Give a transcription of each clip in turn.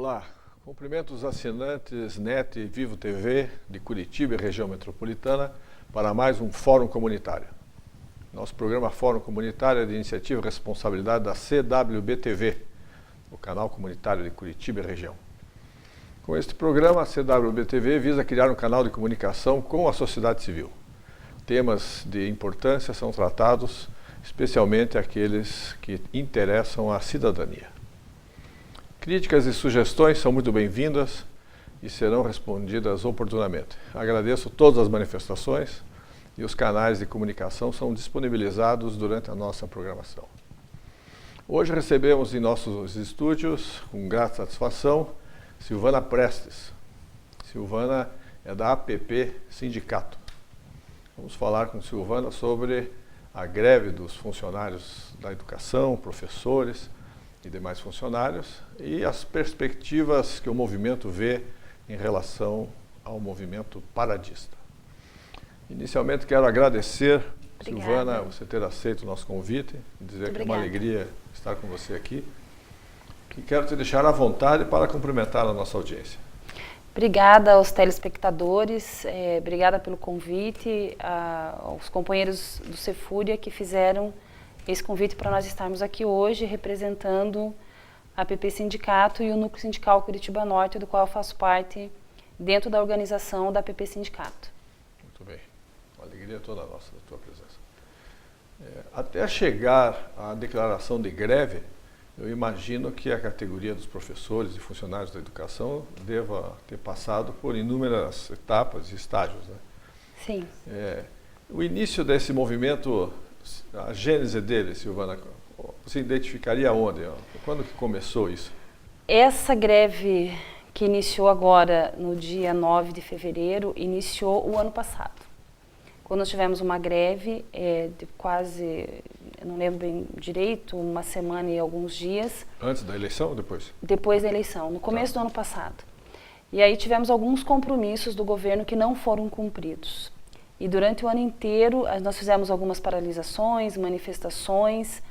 Olá, cumprimento os assinantes NET e Vivo TV de Curitiba e região metropolitana para mais um Fórum Comunitário. Nosso programa Fórum Comunitário é de iniciativa e responsabilidade da CWB-TV, o canal comunitário de Curitiba e região. Com este programa, a CWB-TV visa criar um canal de comunicação com a sociedade civil. Temas de importância são tratados, especialmente aqueles que interessam à cidadania. Críticas e sugestões são muito bem-vindas e serão respondidas oportunamente. Agradeço todas as manifestações e os canais de comunicação são disponibilizados durante a nossa programação. Hoje recebemos em nossos estúdios, com grata satisfação, Silvana Prestes. Silvana é da APP Sindicato. Vamos falar com Silvana sobre a greve dos funcionários da educação, professores e demais funcionários e as perspectivas que o movimento vê em relação ao movimento paradista. Inicialmente quero agradecer, obrigada, Silvana, você ter aceito o nosso convite, dizer que é uma alegria estar com você aqui e quero te deixar à vontade para cumprimentar a nossa audiência. Obrigada aos telespectadores, obrigada pelo convite, aos companheiros do Cefúria que fizeram esse convite para nós estarmos aqui hoje representando a APP Sindicato e o Núcleo Sindical Curitiba Norte, do qual eu faço parte dentro da organização da APP Sindicato. Muito bem, uma alegria toda nossa da tua presença. Até chegar à declaração de greve, eu imagino que a categoria dos professores e funcionários da educação deva ter passado por inúmeras etapas e estágios, né? Sim. O início desse movimento, a gênese dele, Silvana, você identificaria onde? Quando que começou isso? Essa greve que iniciou agora no dia 9 de fevereiro, iniciou o ano passado. Quando nós tivemos uma greve de quase, eu não lembro bem direito, uma semana e alguns dias. Antes da eleição ou depois? Depois da eleição, no começo do ano passado. E aí tivemos alguns compromissos do governo que não foram cumpridos. E durante o ano inteiro nós fizemos algumas paralisações, manifestações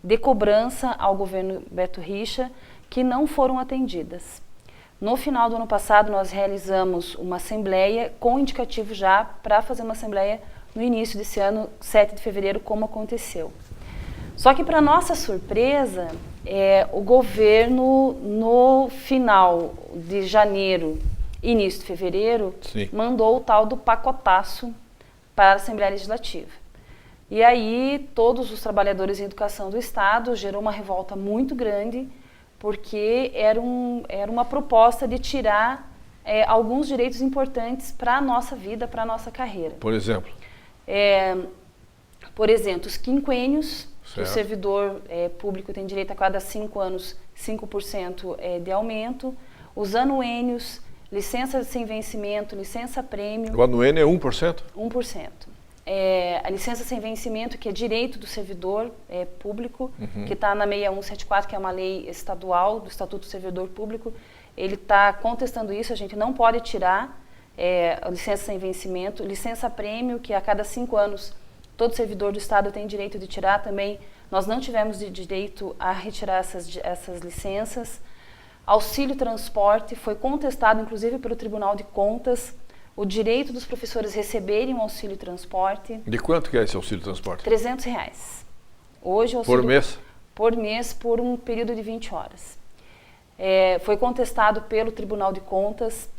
de cobrança ao governo Beto Richa que não foram atendidas. No final do ano passado nós realizamos uma assembleia com indicativo já para fazer uma assembleia no início desse ano, 7 de fevereiro, como aconteceu. Só que para nossa surpresa, o governo no final de janeiro, início de fevereiro, sim, mandou o tal do pacotaço para a Assembleia Legislativa. E aí todos os trabalhadores em educação do Estado gerou uma revolta muito grande, porque era uma proposta de tirar alguns direitos importantes para a nossa vida, para a nossa carreira. Por exemplo? Por exemplo, os quinquênios, que o certo, servidor público tem direito a cada 5 anos, 5% de aumento, os anuênios, licença sem vencimento, licença prêmio. O anuênio é 1%? 1%. A licença sem vencimento, que é direito do servidor público, que está na 6174, que é uma lei estadual do Estatuto do Servidor Público, ele está contestando isso, a gente não pode tirar a licença sem vencimento. Licença prêmio, que a cada 5 anos todo servidor do Estado tem direito de tirar também, nós não tivemos direito a retirar essas licenças. Auxílio transporte, foi contestado inclusive pelo Tribunal de Contas, o direito dos professores receberem um auxílio transporte. De quanto que é esse auxílio transporte? R$300. Hoje, auxílio, por mês? Por mês, por um período de 20 horas. Foi contestado pelo Tribunal de Contas,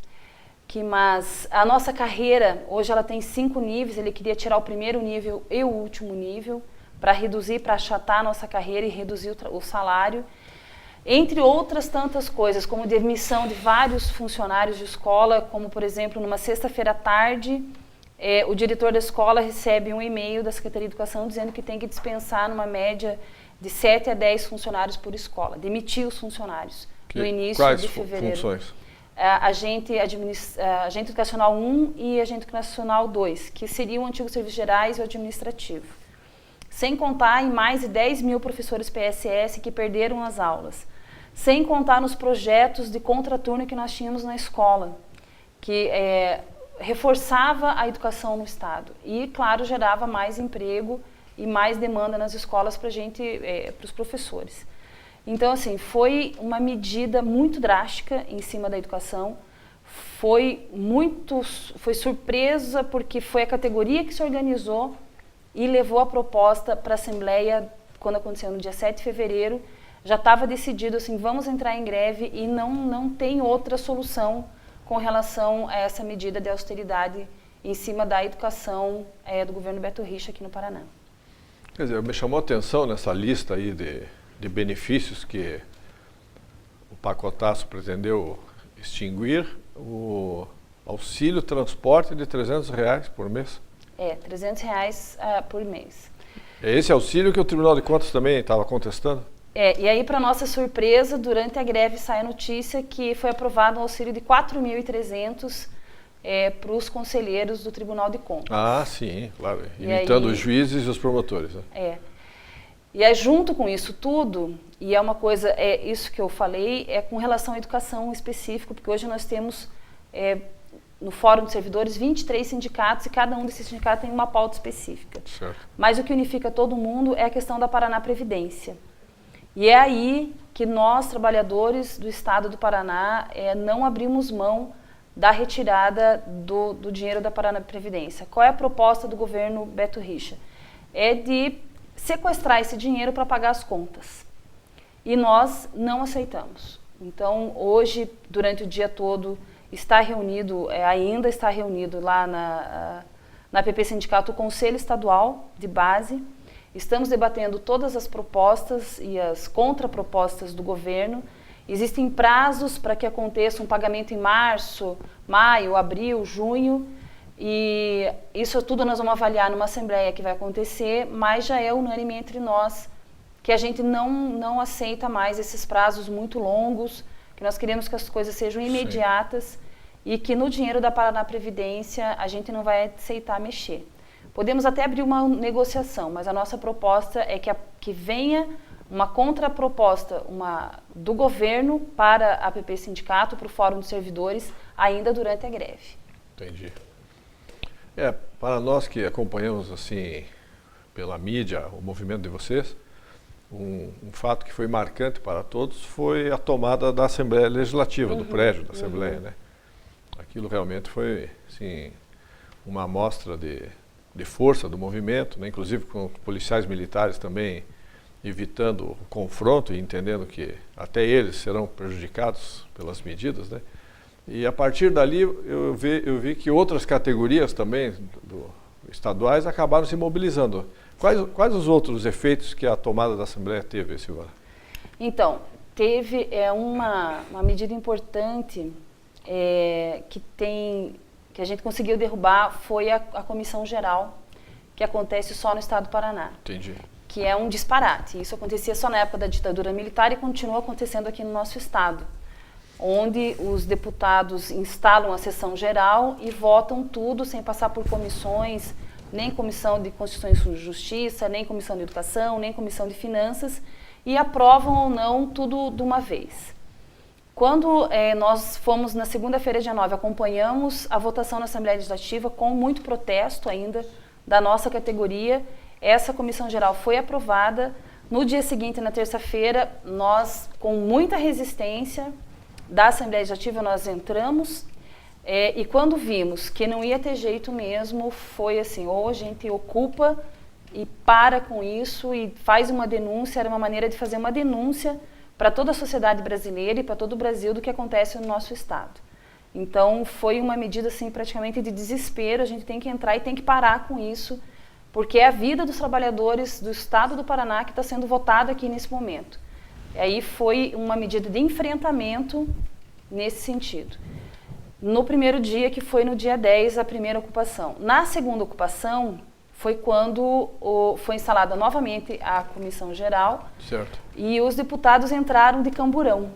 mas a nossa carreira, hoje ela tem 5 níveis, ele queria tirar o primeiro nível e o último nível, para reduzir, para achatar a nossa carreira e reduzir o salário. Entre outras tantas coisas, como demissão de vários funcionários de escola, como, por exemplo, numa sexta-feira à tarde, o diretor da escola recebe um e-mail da Secretaria de Educação dizendo que tem que dispensar numa média de 7 a 10 funcionários por escola, demitir os funcionários no início de fevereiro. Quais funções? Agente educacional 1 e agente educacional 2, que seriam o antigo serviços gerais e o administrativo. Sem contar em mais de 10 mil professores PSS que perderam as aulas. Sem contar nos projetos de contraturno que nós tínhamos na escola, que reforçava a educação no Estado e, claro, gerava mais emprego e mais demanda nas escolas para os professores. Então, assim, foi uma medida muito drástica em cima da educação. Foi surpresa porque foi a categoria que se organizou e levou a proposta para a Assembleia quando aconteceu no dia 7 de fevereiro. Já estava decidido assim, vamos entrar em greve e não tem outra solução com relação a essa medida de austeridade em cima da educação do governo Beto Richa aqui no Paraná. Quer dizer, me chamou a atenção nessa lista aí de benefícios que o pacotaço pretendeu extinguir, o auxílio transporte de R$300 por mês. R$300 por mês. É esse auxílio que o Tribunal de Contas também estava contestando? E aí, para nossa surpresa, durante a greve sai a notícia que foi aprovado um auxílio de R$4.300 para os conselheiros do Tribunal de Contas. Ah, sim, claro. Imitando os juízes e os promotores. Né? E aí, junto com isso tudo, e é uma coisa, isso que eu falei, é com relação à educação específica, porque hoje nós temos, no Fórum de Servidores, 23 sindicatos e cada um desses sindicatos tem uma pauta específica. Certo. Mas o que unifica todo mundo é a questão da Paraná Previdência. E é aí que nós, trabalhadores do Estado do Paraná, não abrimos mão da retirada do dinheiro da Paraná Previdência. Qual é a proposta do governo Beto Richa? É de sequestrar esse dinheiro para pagar as contas. E nós não aceitamos. Então, hoje, durante o dia todo, ainda está reunido lá na PP Sindicato o Conselho Estadual de Base. Estamos debatendo todas as propostas e as contrapropostas do governo. Existem prazos para que aconteça um pagamento em março, maio, abril, junho. E isso tudo nós vamos avaliar numa assembleia que vai acontecer, mas já é unânime entre nós que a gente não aceita mais esses prazos muito longos, que nós queremos que as coisas sejam imediatas. Sim. E que no dinheiro da Paraná Previdência a gente não vai aceitar mexer. Podemos até abrir uma negociação, mas a nossa proposta é que venha uma contraproposta do governo para a PP Sindicato, para o Fórum de Servidores, ainda durante a greve. Entendi. Para nós que acompanhamos assim pela mídia o movimento de vocês, um fato que foi marcante para todos foi a tomada da Assembleia Legislativa, do prédio da Assembleia, né? Aquilo realmente foi, assim, uma amostra de força do movimento, né? Inclusive com policiais militares também evitando o confronto e entendendo que até eles serão prejudicados pelas medidas, né? E a partir dali eu vi que outras categorias também estaduais acabaram se mobilizando. Quais os outros efeitos que a tomada da Assembleia teve, Silvana? Então, teve uma medida importante que a gente conseguiu derrubar, foi a Comissão Geral, que acontece só no Estado do Paraná. Entendi. Que é um disparate. Isso acontecia só na época da ditadura militar e continua acontecendo aqui no nosso Estado, onde os deputados instalam a sessão geral e votam tudo sem passar por comissões, nem Comissão de Constituição e Justiça, nem Comissão de Educação, nem Comissão de Finanças, e aprovam ou não tudo de uma vez. Quando nós fomos na segunda-feira, dia 9, acompanhamos a votação na Assembleia Legislativa com muito protesto ainda da nossa categoria, essa comissão geral foi aprovada. No dia seguinte, na terça-feira, nós, com muita resistência da Assembleia Legislativa, nós entramos e quando vimos que não ia ter jeito mesmo, foi assim, ou a gente ocupa e para com isso e faz uma denúncia, era uma maneira de fazer uma denúncia para toda a sociedade brasileira e para todo o Brasil do que acontece no nosso Estado. Então, foi uma medida assim, praticamente de desespero, a gente tem que entrar e tem que parar com isso, porque é a vida dos trabalhadores do Estado do Paraná que está sendo votada aqui nesse momento. E aí foi uma medida de enfrentamento nesse sentido. No primeiro dia, que foi no dia 10, a primeira ocupação. Na segunda ocupação, foi quando foi instalada novamente a Comissão Geral. Certo. E os deputados entraram de camburão.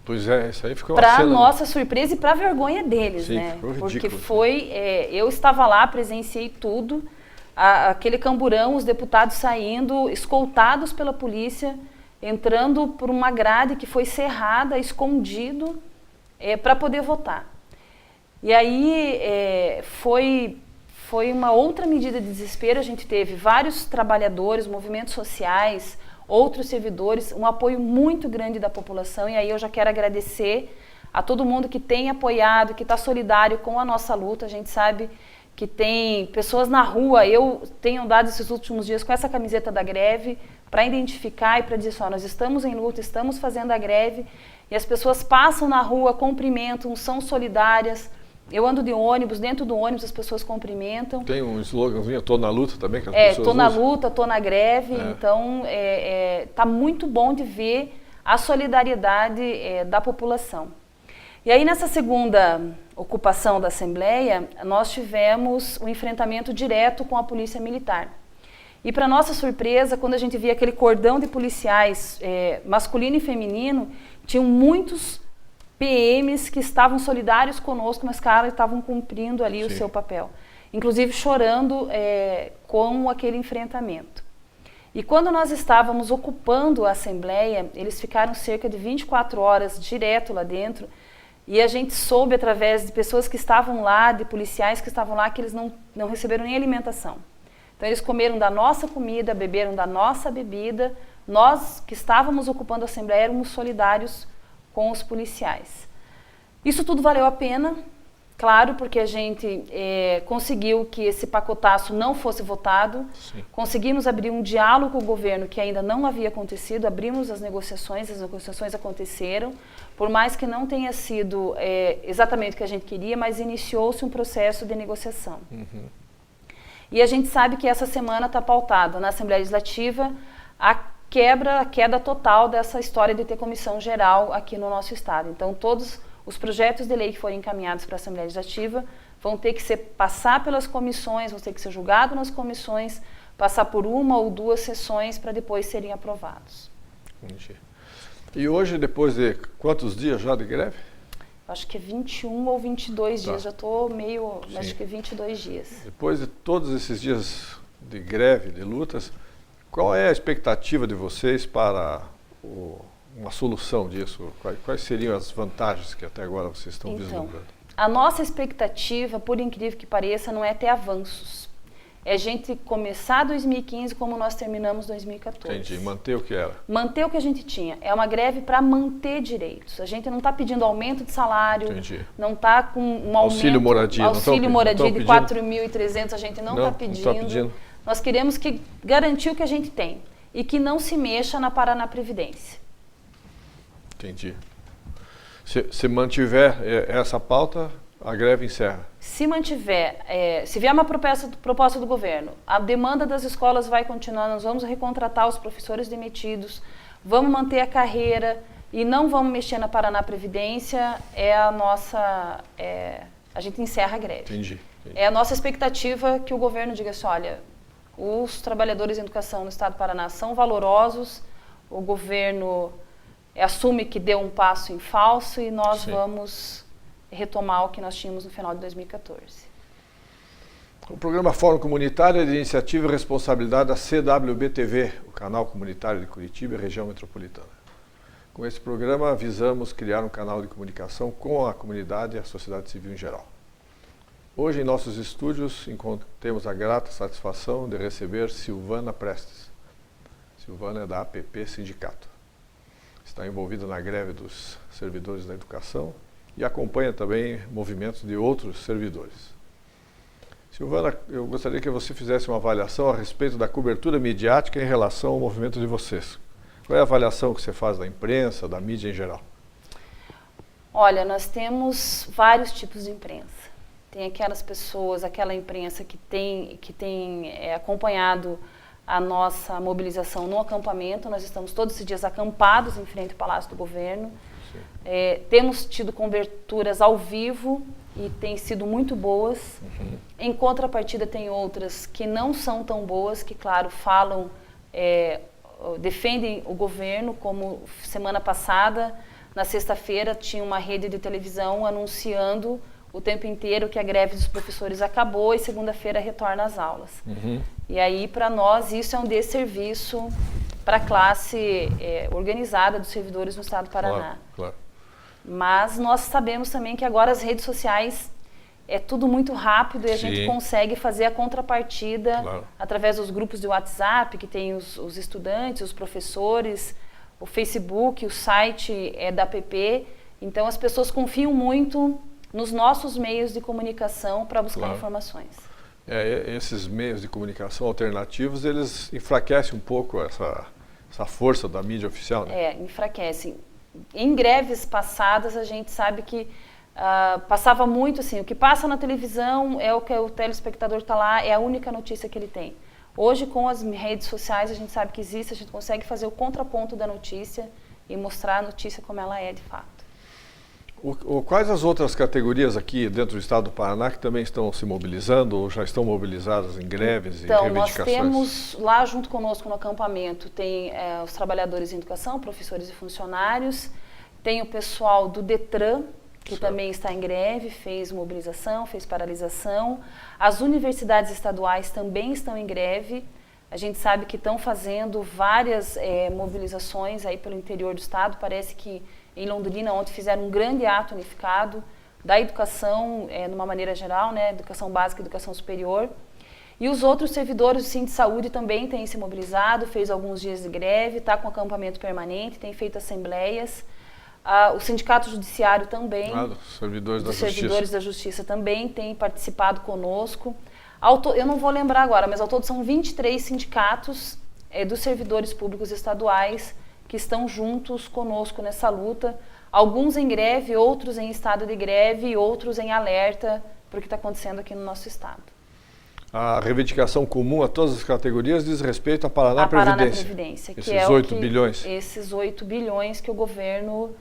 Pois é, isso aí ficou para nossa surpresa e para vergonha deles, sim, né? Ficou ridículo, porque foi, eu estava lá, presenciei tudo, aquele camburão, os deputados saindo, escoltados pela polícia, entrando por uma grade que foi cerrada, escondido, para poder votar. E aí foi uma outra medida de desespero. A gente teve vários trabalhadores, movimentos sociais, outros servidores, um apoio muito grande da população, e aí eu já quero agradecer a todo mundo que tem apoiado, que está solidário com a nossa luta. A gente sabe que tem pessoas na rua, eu tenho andado esses últimos dias com essa camiseta da greve para identificar e para dizer só, nós estamos em luta, estamos fazendo a greve, e as pessoas passam na rua, cumprimentam, são solidárias. Eu ando de ônibus, dentro do ônibus as pessoas cumprimentam. Tem um sloganzinho, tô na luta também, que as pessoas tô na usam. luta, tô na greve, então tá muito bom de ver a solidariedade da população. E aí nessa segunda ocupação da Assembleia, nós tivemos um enfrentamento direto com a Polícia Militar. E para nossa surpresa, quando a gente via aquele cordão de policiais masculino e feminino, tinham muitos PMs que estavam solidários conosco, mas caras estavam cumprindo ali o seu papel. Inclusive chorando com aquele enfrentamento. E quando nós estávamos ocupando a Assembleia, eles ficaram cerca de 24 horas direto lá dentro, e a gente soube através de pessoas que estavam lá, de policiais que estavam lá, que eles não receberam nem alimentação. Então eles comeram da nossa comida, beberam da nossa bebida. Nós que estávamos ocupando a Assembleia éramos solidários com os policiais. Isso tudo valeu a pena, claro, porque a gente conseguiu que esse pacotaço não fosse votado. Sim. Conseguimos abrir um diálogo com o governo que ainda não havia acontecido, abrimos as negociações aconteceram, por mais que não tenha sido exatamente o que a gente queria, mas iniciou-se um processo de negociação. Uhum. E a gente sabe que essa semana está pautada na Assembleia Legislativa a queda total dessa história de ter comissão geral aqui no nosso estado. Então todos os projetos de lei que forem encaminhados para a Assembleia Legislativa vão ter que passar pelas comissões, vão ter que ser julgados nas comissões, passar por uma ou duas sessões para depois serem aprovados. Entendi. E hoje, depois de quantos dias já de greve? Acho que é 21 ou 22 dias, já estou meio, Sim. acho que 22 dias. Depois de todos esses dias de greve, de lutas, qual é a expectativa de vocês para uma solução disso? Quais seriam as vantagens que até agora vocês estão vislumbrando? A nossa expectativa, por incrível que pareça, não é ter avanços. É a gente começar 2015 como nós terminamos 2014. Entendi, manter o que era. Manter o que a gente tinha. É uma greve para manter direitos. A gente não está pedindo aumento de salário, Entendi. não está com um aumento... Auxílio moradia. Auxílio moradia de pedindo? 4.300, a gente não está pedindo. Não tá pedindo. Nós queremos garantir o que a gente tem e que não se mexa na Paraná Previdência. Entendi. Se mantiver essa pauta, a greve encerra. Se mantiver, se vier uma proposta do governo, a demanda das escolas vai continuar, nós vamos recontratar os professores demitidos, vamos manter a carreira e não vamos mexer na Paraná Previdência, a gente encerra a greve. Entendi. É a nossa expectativa que o governo diga assim, olha, os trabalhadores em educação no estado do Paraná são valorosos, o governo assume que deu um passo em falso e nós vamos retomar o que nós tínhamos no final de 2014. O programa Fórum Comunitário é de iniciativa e responsabilidade da CWB-TV, o canal comunitário de Curitiba e região metropolitana. Com esse programa, visamos criar um canal de comunicação com a comunidade e a sociedade civil em geral. Hoje, em nossos estúdios, temos a grata satisfação de receber Silvana Prestes. Silvana é da APP Sindicato. Está envolvida na greve dos servidores da educação e acompanha também movimentos de outros servidores. Silvana, eu gostaria que você fizesse uma avaliação a respeito da cobertura midiática em relação ao movimento de vocês. Qual é a avaliação que você faz da imprensa, da mídia em geral? Olha, nós temos vários tipos de imprensa. Tem aquelas pessoas, aquela imprensa que tem acompanhado a nossa mobilização no acampamento. Nós estamos todos esses dias acampados em frente ao Palácio do Governo. Temos tido coberturas ao vivo e têm sido muito boas. Uhum. Em contrapartida, tem outras que não são tão boas, que, claro, falam, defendem o governo, como semana passada, na sexta-feira, tinha uma rede de televisão anunciando o tempo inteiro que a greve dos professores acabou e segunda-feira retorna às aulas. Uhum. E aí, para nós, isso é um desserviço para a classe organizada dos servidores no estado do Paraná. Claro. Mas nós sabemos também que agora as redes sociais é tudo muito rápido e a Sim. gente consegue fazer a contrapartida Claro. através dos grupos de WhatsApp, que tem os estudantes, os professores, o Facebook, o site da APP. Então as pessoas confiam muito nos nossos meios de comunicação para buscar Claro. informações. Esses meios de comunicação alternativos, eles enfraquecem um pouco essa força da mídia oficial, né? Enfraquecem. Em greves passadas, a gente sabe que passava muito assim, o que passa na televisão é o que o telespectador está lá, é a única notícia que ele tem. Hoje, com as redes sociais, a gente sabe que existe, a gente consegue fazer o contraponto da notícia e mostrar a notícia como ela é de fato. Quais as outras categorias aqui dentro do estado do Paraná que também estão se mobilizando ou já estão mobilizadas em greves e reivindicações? Então, nós temos lá junto conosco no acampamento, tem os trabalhadores em educação, professores e funcionários, tem o pessoal do Detran, que também está em greve, fez mobilização, fez paralisação. As universidades estaduais também estão em greve. A gente sabe que estão fazendo várias mobilizações aí pelo interior do estado. Parece que em Londrina ontem fizeram um grande ato unificado da educação, de uma maneira geral, né, educação básica e educação superior. E os outros servidores do Sinde Saúde também têm se mobilizado, fez alguns dias de greve, está com acampamento permanente, tem feito assembleias. O Sindicato Judiciário também, dos servidores da Justiça também tem participado conosco. Eu não vou lembrar agora, mas ao todo são 23 sindicatos dos servidores públicos estaduais que estão juntos conosco nessa luta. Alguns em greve, outros em estado de greve e outros em alerta para o que está acontecendo aqui no nosso estado. A reivindicação comum a todas as categorias diz respeito à Paraná Previdência. Esses 8 bilhões. Esses 8 bilhões que o governo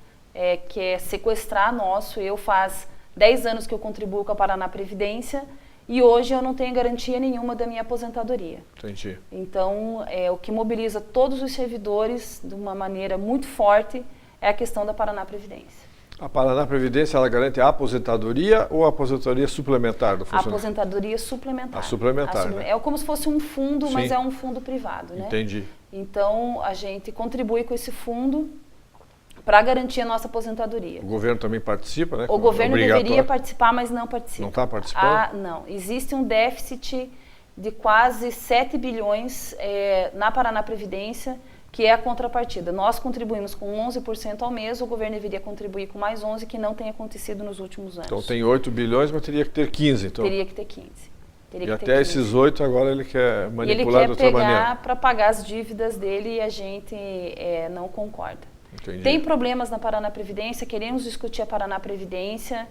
quer sequestrar nosso. Eu faz 10 anos que eu contribuo com a Paraná Previdência e hoje eu não tenho garantia nenhuma da minha aposentadoria. Entendi. Então, o que mobiliza todos os servidores de uma maneira muito forte é a questão da Paraná Previdência. A Paraná Previdência, ela garante a aposentadoria ou a aposentadoria suplementar do funcionário? A aposentadoria suplementar. A suplementar, né? É como se fosse um fundo, Sim. mas é um fundo privado, né? Entendi. Então, a gente contribui com esse fundo para garantir a nossa aposentadoria. O governo também participa, né? O governo deveria participar, mas não participa. Não está participando? Não. Existe um déficit de quase 7 bilhões na Paraná Previdência, que é a contrapartida. Nós contribuímos com 11% ao mês, o governo deveria contribuir com mais 11%, que não tem acontecido nos últimos anos. Então tem 8 bilhões, mas teria que ter 15, então. Teria que ter 15. E até esses 8 agora ele quer manipular de outra maneira. Ele quer pegar para pagar as dívidas dele e a gente não concorda. Entendi. Tem problemas na Paraná Previdência, queremos discutir a Paraná Previdência,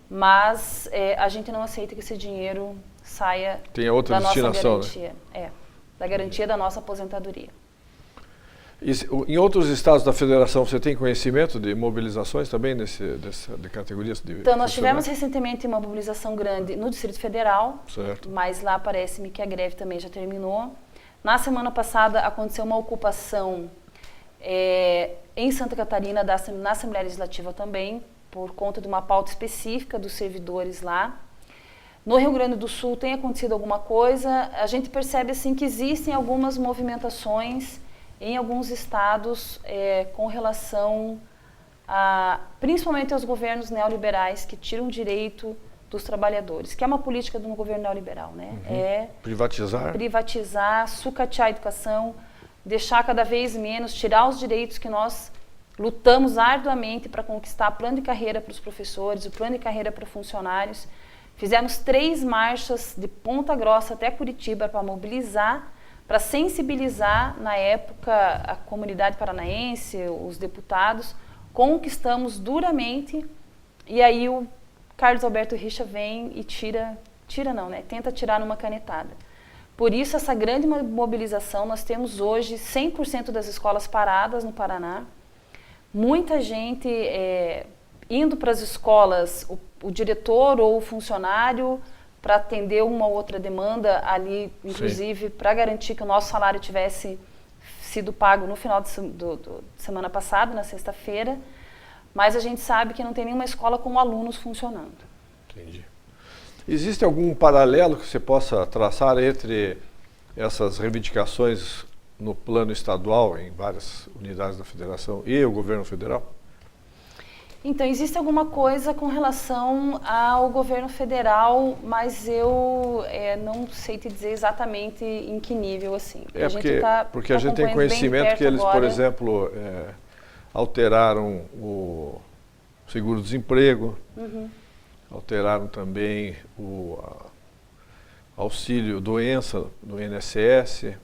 mas a gente não aceita que esse dinheiro saia outra da nossa destinação, garantia. Né? Da garantia da nossa aposentadoria. Em outros estados da federação, você tem conhecimento de mobilizações também de categorias de Então, nós tivemos recentemente uma mobilização grande no Distrito Federal, certo. Mas lá parece-me que a greve também já terminou. Na semana passada aconteceu uma ocupação em Santa Catarina, na Assembleia Legislativa também, por conta de uma pauta específica dos servidores lá. No Rio Grande do Sul tem acontecido alguma coisa, a gente percebe assim que existem algumas movimentações em alguns estados com relação principalmente aos governos neoliberais que tiram o direito dos trabalhadores, que é uma política do governo neoliberal, né? Privatizar. Privatizar, sucatear a educação, deixar cada vez menos, tirar os direitos que nós lutamos arduamente para conquistar, plano de carreira para os professores, o plano de carreira para funcionários. Fizemos 3 marchas de Ponta Grossa até Curitiba para mobilizar, para sensibilizar, na época, a comunidade paranaense, os deputados. Conquistamos duramente e aí o Carlos Alberto Richa vem e tenta tirar numa canetada. Por isso, essa grande mobilização, nós temos hoje 100% das escolas paradas no Paraná, muita gente indo para as escolas, o diretor ou o funcionário, para atender uma ou outra demanda ali, inclusive para garantir que o nosso salário tivesse sido pago no final de semana passada, na sexta-feira, mas a gente sabe que não tem nenhuma escola com alunos funcionando. Entendi. Existe algum paralelo que você possa traçar entre essas reivindicações no plano estadual, em várias unidades da federação, e o governo federal? Então, existe alguma coisa com relação ao governo federal, mas eu não sei te dizer exatamente em que nível, assim. Porque a gente tem conhecimento que eles, por exemplo, alteraram o seguro-desemprego, alteraram também o auxílio-doença do INSS,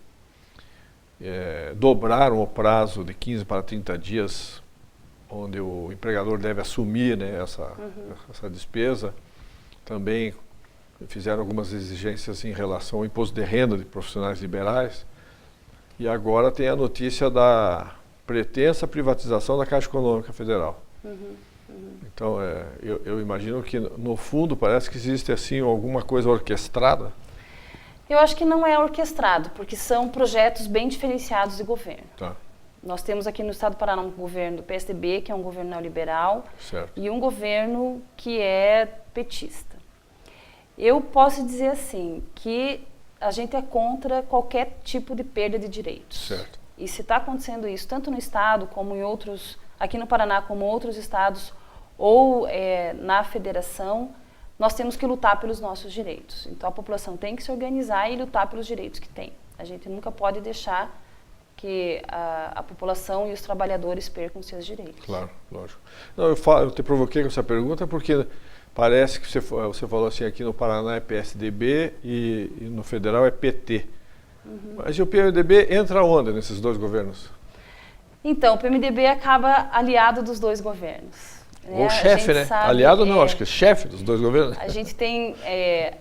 dobraram o prazo de 15 para 30 dias onde o empregador deve assumir, né, essa despesa. Também fizeram algumas exigências em relação ao imposto de renda de profissionais liberais. E agora tem a notícia da pretensa privatização da Caixa Econômica Federal. Então, eu imagino que, no fundo, parece que existe assim alguma coisa orquestrada. Eu acho que não é orquestrado, porque são projetos bem diferenciados de governo. Tá. Nós temos aqui no estado do Paraná um governo do PSDB, que é um governo neoliberal, certo, e um governo que é petista. Eu posso dizer assim, que a gente é contra qualquer tipo de perda de direitos. Certo. E se está acontecendo isso, tanto no estado como em outros, aqui no Paraná como outros estados, ou na federação, nós temos que lutar pelos nossos direitos. Então a população tem que se organizar e lutar pelos direitos que tem. A gente nunca pode deixar que a população e os trabalhadores percam seus direitos. Claro, lógico. Não, eu te provoquei com essa pergunta porque parece que você falou assim, aqui no Paraná é PSDB e no federal é PT. Mas e o PMDB entra onde nesses dois governos? Então, o PMDB acaba aliado dos dois governos. Ou chefe, né? Sabe, aliado não, acho que é chefe dos dois governos. A gente tem,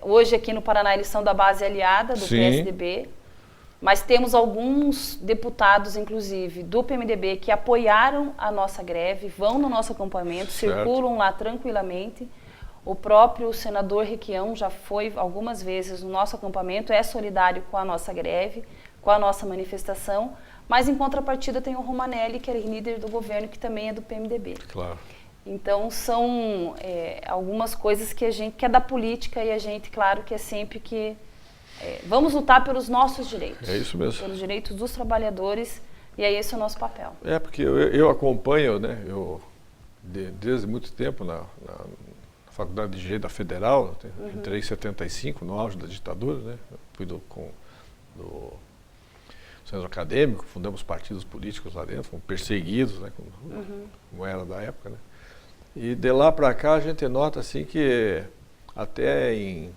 hoje aqui no Paraná, eles são da base aliada do Sim. PSDB, mas temos alguns deputados, inclusive, do PMDB que apoiaram a nossa greve, vão no nosso acampamento, certo, circulam lá tranquilamente. O próprio senador Requião já foi algumas vezes no nosso acampamento, é solidário com a nossa greve, com a nossa manifestação, mas em contrapartida tem o Romanelli, que é líder do governo, que também é do PMDB. Claro. Então são algumas coisas que a gente quer da política e a gente, claro, que é sempre que vamos lutar pelos nossos direitos. É isso mesmo. Pelos direitos dos trabalhadores, e aí esse é o nosso papel. Porque eu acompanho, né, desde muito tempo na Faculdade de Direito da Federal, entrei em 75, no auge da ditadura, né, fui do centro acadêmico, fundamos partidos políticos lá dentro, fomos perseguidos, né, como era da época, né. E de lá para cá a gente nota assim que até em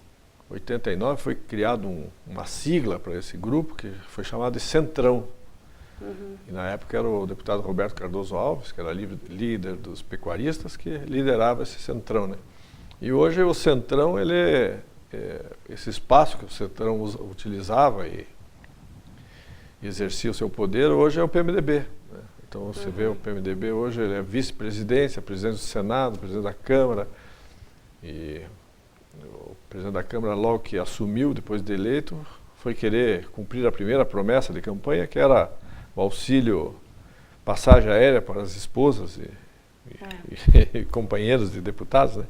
89 foi criado uma sigla para esse grupo que foi chamado de Centrão. E na época era o deputado Roberto Cardoso Alves, que era líder dos pecuaristas, que liderava esse Centrão, né? E hoje o Centrão, esse espaço que o Centrão utilizava e exercia o seu poder, hoje é o PMDB. Né? Então você vê o PMDB hoje, ele é vice-presidência, presidente do Senado, presidente da Câmara. E o presidente da Câmara, logo que assumiu, depois de eleito, foi querer cumprir a primeira promessa de campanha, que era o auxílio passagem aérea para as esposas e companheiros de deputados, né?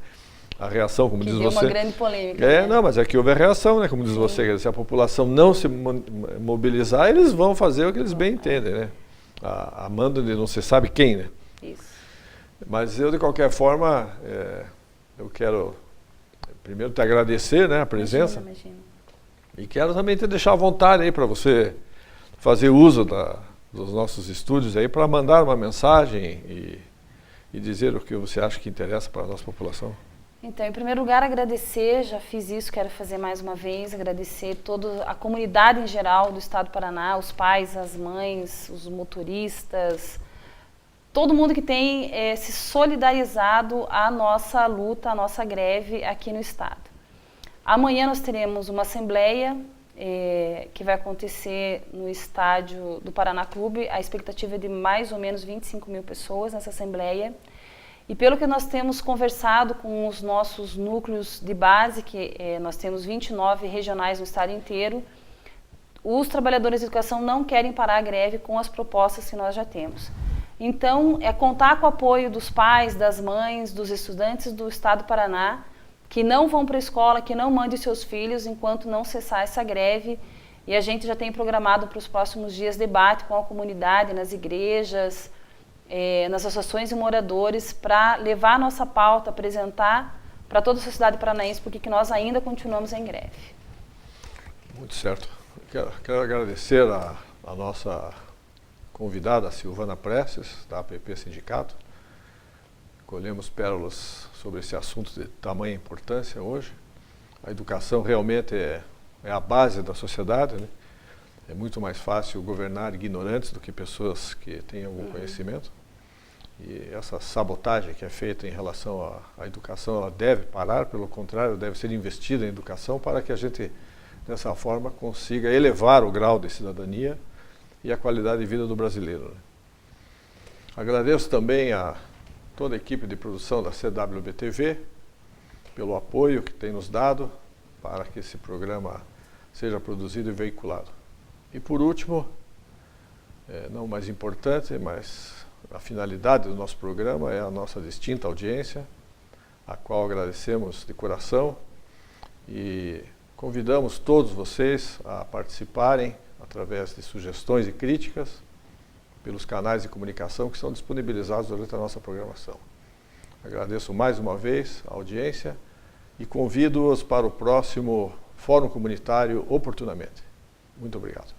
A reação, como diz você... Que deu uma grande polêmica. Né? Não, mas aqui houve a reação, né? Como diz você, se a população não se mobilizar, eles vão fazer o que eles bem entendem, né? A mando de não se sabe quem, né? Isso. Mas eu, de qualquer forma, eu quero primeiro te agradecer, né, a presença. Imagina. E quero também te deixar à vontade aí para você fazer uso dos nossos estúdios aí para mandar uma mensagem e dizer o que você acha que interessa para a nossa população. Então, em primeiro lugar, agradecer, já fiz isso, quero fazer mais uma vez, agradecer toda a comunidade em geral do estado do Paraná, os pais, as mães, os motoristas, todo mundo que tem se solidarizado à nossa luta, à nossa greve aqui no estado. Amanhã nós teremos uma assembleia que vai acontecer no estádio do Paraná Clube, a expectativa é de mais ou menos 25 mil pessoas nessa assembleia. E pelo que nós temos conversado com os nossos núcleos de base, que nós temos 29 regionais no estado inteiro, os trabalhadores de educação não querem parar a greve com as propostas que nós já temos. Então, é contar com o apoio dos pais, das mães, dos estudantes do estado do Paraná, que não vão para a escola, que não mandem seus filhos enquanto não cessar essa greve. E a gente já tem programado para os próximos dias debate com a comunidade, nas igrejas, nas associações e moradores para levar a nossa pauta, apresentar para toda a sociedade paranaense porque que nós ainda continuamos em greve. Muito certo. Quero agradecer a nossa convidada, Silvana Prestes, da APP Sindicato. Colhemos pérolas sobre esse assunto de tamanha importância hoje. A educação realmente é a base da sociedade, né? É muito mais fácil governar ignorantes do que pessoas que têm algum conhecimento. E essa sabotagem que é feita em relação à educação, ela deve parar, pelo contrário, deve ser investida em educação para que a gente, dessa forma, consiga elevar o grau de cidadania e a qualidade de vida do brasileiro, né? Agradeço também a toda a equipe de produção da CWB-TV pelo apoio que tem nos dado para que esse programa seja produzido e veiculado. E por último, não mais importante, mas a finalidade do nosso programa é a nossa distinta audiência, a qual agradecemos de coração e convidamos todos vocês a participarem através de sugestões e críticas pelos canais de comunicação que são disponibilizados durante a nossa programação. Agradeço mais uma vez a audiência e convido-os para o próximo Fórum Comunitário oportunamente. Muito obrigado.